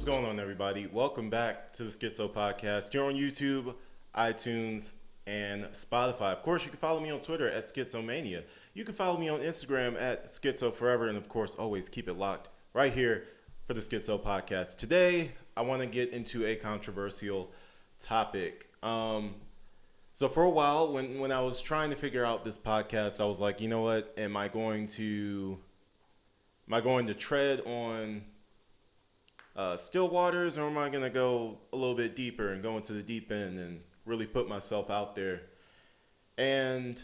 What's going on, everybody? Welcome back to the Schixo podcast. Here on YouTube, iTunes, and Spotify. Of course, you can follow me on Twitter at Schizomania. You can follow me on Instagram at Schixo Forever, and of course, always keep it locked right here for the Schixo podcast. Today, I want to get into a controversial topic. So for a while, when I was trying to figure out this podcast, I was like, you know what? Am I going to tread on still waters, or am I going to go a little bit deeper and go into the deep end and really put myself out there? And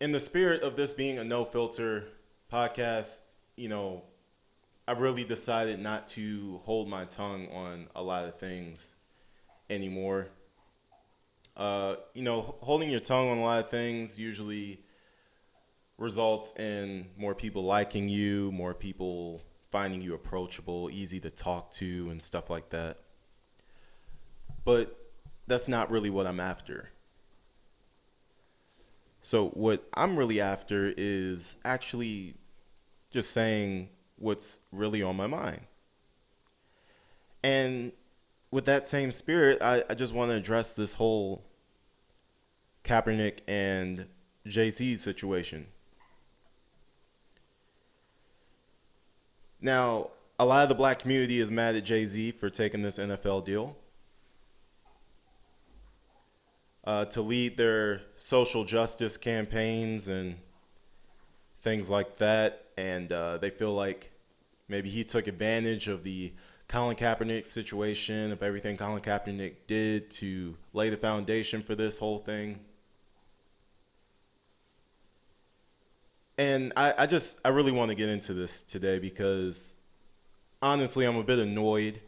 in the spirit of this being a no filter podcast, I've really decided not to hold my tongue on a lot of things anymore. Holding your tongue on a lot of things usually results in more people liking you, more people finding you approachable, easy to talk to, and stuff like that. But that's not really what I'm after. So what I'm really after is actually just saying what's really on my mind. And with that same spirit, I just want to address this whole Kaepernick and Jay-Z situation. Now, a lot of the black community is mad at Jay-Z for taking this NFL deal to lead their social justice campaigns and things like that. And they feel like maybe he took advantage of the Colin Kaepernick situation, of everything Colin Kaepernick did to lay the foundation for this whole thing. And I really want to get into this today because honestly, I'm a bit annoyed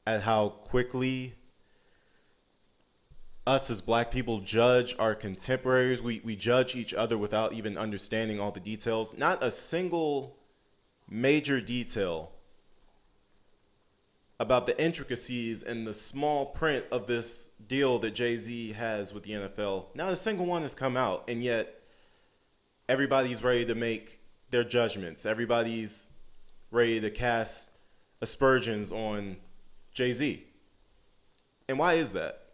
at how quickly us as black people judge our contemporaries. We judge each other without even understanding all the details. Not a single major detail about the intricacies and the small print of this deal that Jay-Z has with the NFL. Not a single one has come out, and yet everybody's ready to make their judgments. Everybody's ready to cast aspersions on Jay-Z. And why is that?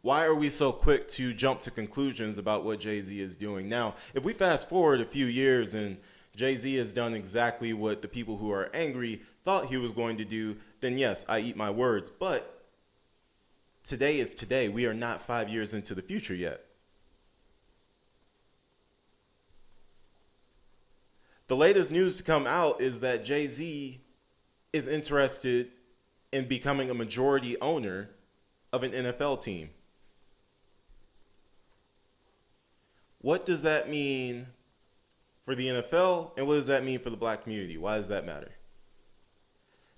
Why are we so quick to jump to conclusions about what Jay-Z is doing? Now, if we fast forward a few years and Jay-Z has done exactly what the people who are angry thought he was going to do, then yes, I eat my words. But today is today. We are not 5 years into the future yet. The latest news to come out is that Jay-Z is interested in becoming a majority owner of an NFL team. What does that mean for the NFL, and what does that mean for the black community? Why does that matter?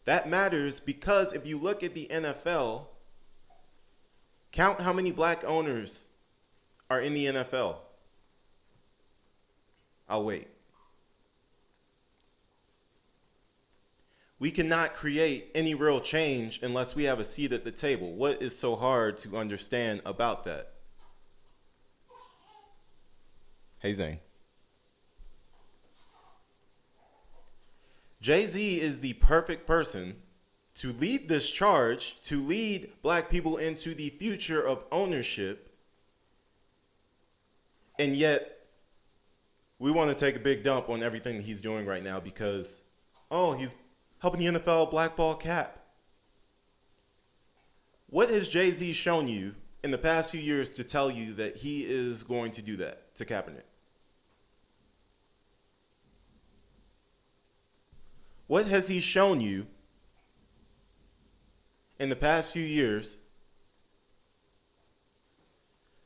That matters because if you look at the NFL, count how many black owners are in the NFL. I'll wait. We cannot create any real change unless we have a seat at the table. What is so hard to understand about that? Hey, Zane. Jay-Z is the perfect person to lead this charge, to lead black people into the future of ownership. And yet, we want to take a big dump on everything he's doing right now because, he's helping the NFL blackball Cap. What has Jay-Z shown you in the past few years to tell you that he is going to do that to Kaepernick? What has he shown you in the past few years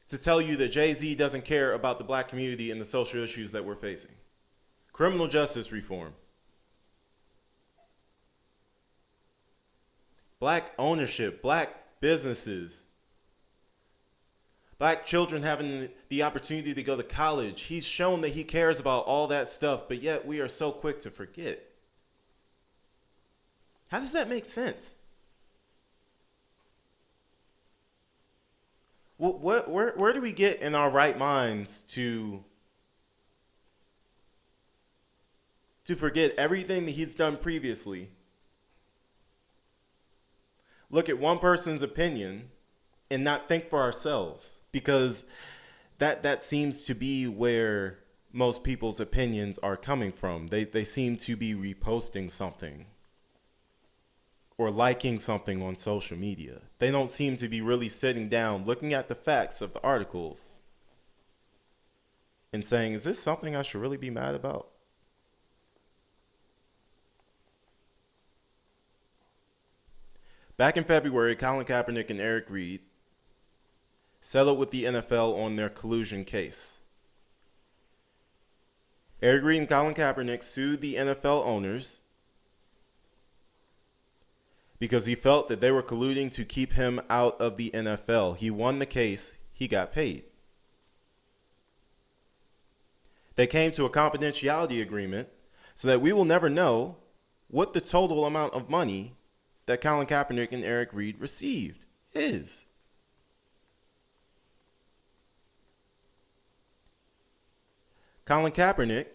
to tell you that Jay-Z doesn't care about the black community and the social issues that we're facing? Criminal justice reform. Black ownership, black businesses, black children having the opportunity to go to college. He's shown that he cares about all that stuff, but yet we are so quick to forget. How does that make sense? Where do we get in our right minds to to forget everything that he's done previously, look at one person's opinion, and not think for ourselves, because that seems to be where most people's opinions are coming from. They seem to be reposting something or liking something on social media. They don't seem to be really sitting down, looking at the facts of the articles and saying, is this something I should really be mad about? Back in February, Colin Kaepernick and Eric Reid settled with the NFL on their collusion case. Eric Reid and Colin Kaepernick sued the NFL owners because he felt that they were colluding to keep him out of the NFL. He won the case. He got paid. They came to a confidentiality agreement so that we will never know what the total amount of money that Colin Kaepernick and Eric Reid received is. Colin Kaepernick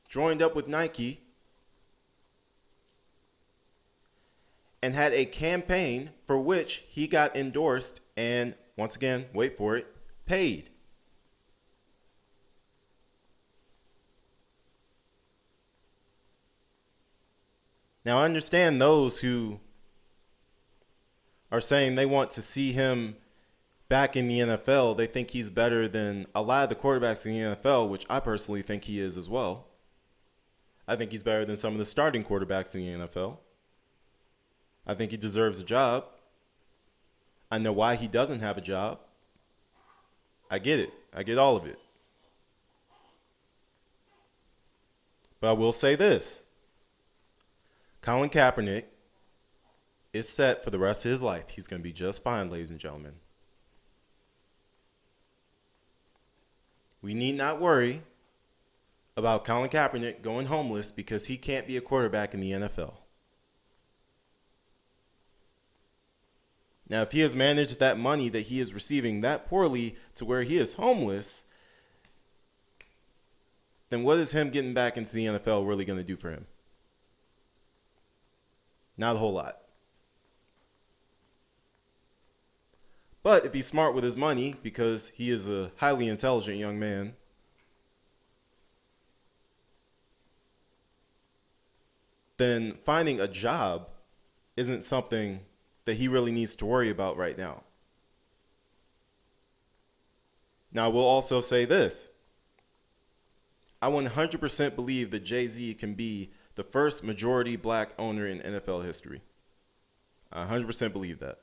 joined up with Nike and had a campaign for which he got endorsed and, once again, wait for it, paid. Now, I understand those who are saying they want to see him back in the NFL. They think he's better than a lot of the quarterbacks in the NFL, which I personally think he is as well. I think he's better than some of the starting quarterbacks in the NFL. I think he deserves a job. I know why he doesn't have a job. I get it. I get all of it. But I will say this. Colin Kaepernick is set for the rest of his life. He's going to be just fine, ladies and gentlemen. We need not worry about Colin Kaepernick going homeless because he can't be a quarterback in the NFL. Now, if he has managed that money that he is receiving that poorly to where he is homeless, then what is him getting back into the NFL really going to do for him? Not a whole lot. But if he's smart with his money, because he is a highly intelligent young man, then finding a job isn't something that he really needs to worry about right now. Now, I will also say this. I 100% believe that Jay-Z can be the first majority black owner in NFL history. I 100% believe that.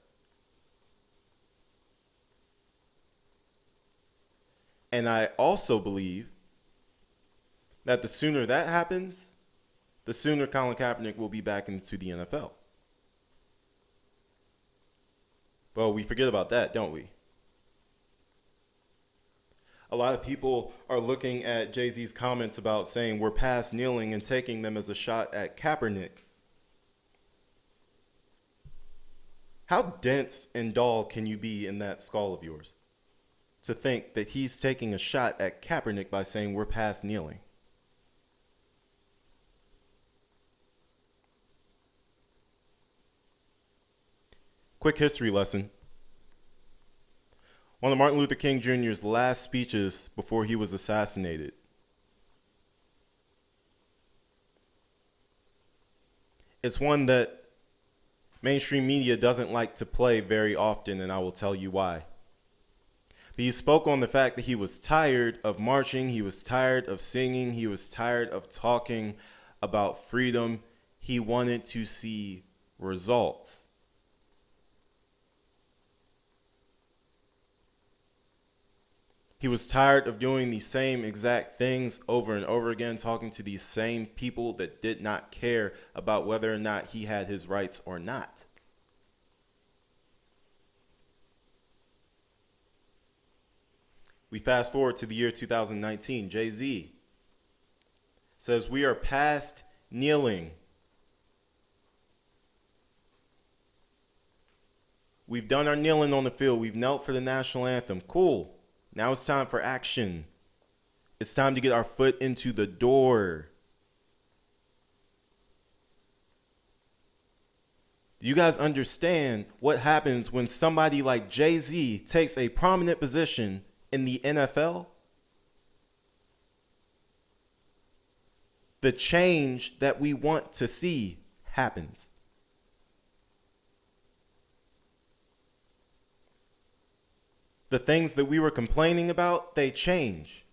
And I also believe that the sooner that happens, the sooner Colin Kaepernick will be back into the NFL. Well, we forget about that, don't we? A lot of people are looking at Jay-Z's comments about saying we're past kneeling and taking them as a shot at Kaepernick. How dense and dull can you be in that skull of yours to think that he's taking a shot at Kaepernick by saying we're past kneeling? Quick history lesson. One of Martin Luther King Jr.'s last speeches before he was assassinated. It's one that mainstream media doesn't like to play very often, and I will tell you why. But he spoke on the fact that he was tired of marching, he was tired of singing, he was tired of talking about freedom. He wanted to see results. He was tired of doing the same exact things over and over again, talking to these same people that did not care about whether or not he had his rights or not. We fast forward to the year 2019. Jay-Z says we are past kneeling. We've done our kneeling on the field. We've knelt for the national anthem. Cool. Now it's time for action. It's time to get our foot into the door. You guys understand what happens when somebody like Jay-Z takes a prominent position in the NFL? The change that we want to see happens. The things that we were complaining about, they change.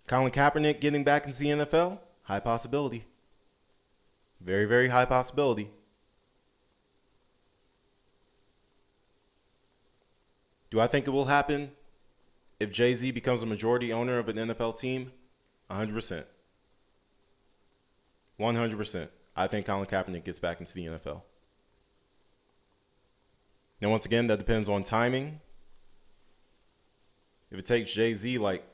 Colin Kaepernick getting back into the NFL? High possibility. Very, very high possibility. Do I think it will happen if Jay-Z becomes a majority owner of an NFL team? 100%. 100%. I think Colin Kaepernick gets back into the NFL. Now, once again, that depends on timing. If it takes Jay-Z like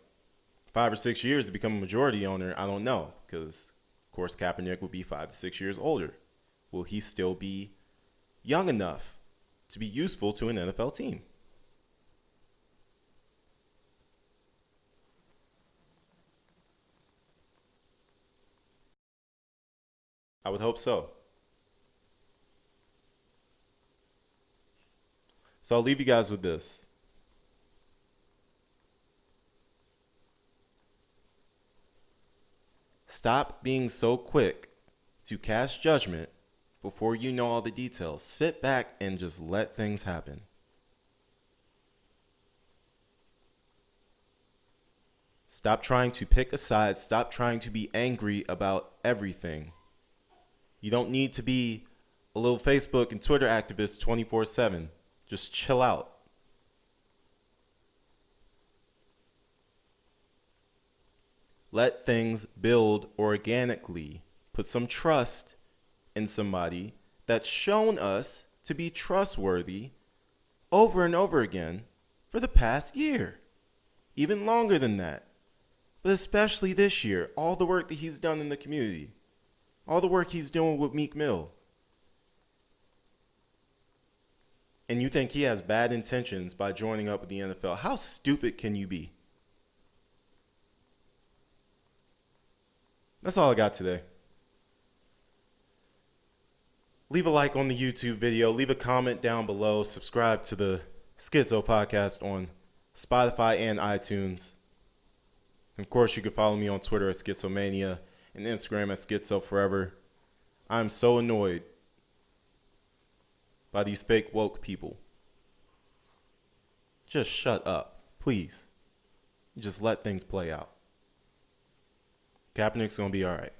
5 or 6 years to become a majority owner, I don't know. Because, of course, Kaepernick will be 5 to 6 years older. Will he still be young enough to be useful to an NFL team? I would hope so. So I'll leave you guys with this. Stop being so quick to cast judgment before you know all the details. Sit back and just let things happen. Stop trying to pick a side. Stop trying to be angry about everything. You don't need to be a little Facebook and Twitter activist 24/7. Just chill out. Let things build organically. Put some trust in somebody that's shown us to be trustworthy over and over again for the past year. Even longer than that. But especially this year, all the work that he's done in the community. All the work he's doing with Meek Mill. And you think he has bad intentions by joining up with the NFL. How stupid can you be? That's all I got today. Leave a like on the YouTube video. Leave a comment down below. Subscribe to the Schixo podcast on Spotify and iTunes. And of course, you can follow me on Twitter at Schixomania and Instagram at Schixo Forever. I'm so annoyed by these fake woke people. Just shut up, please. Just let things play out. Kaepernick's gonna be all right.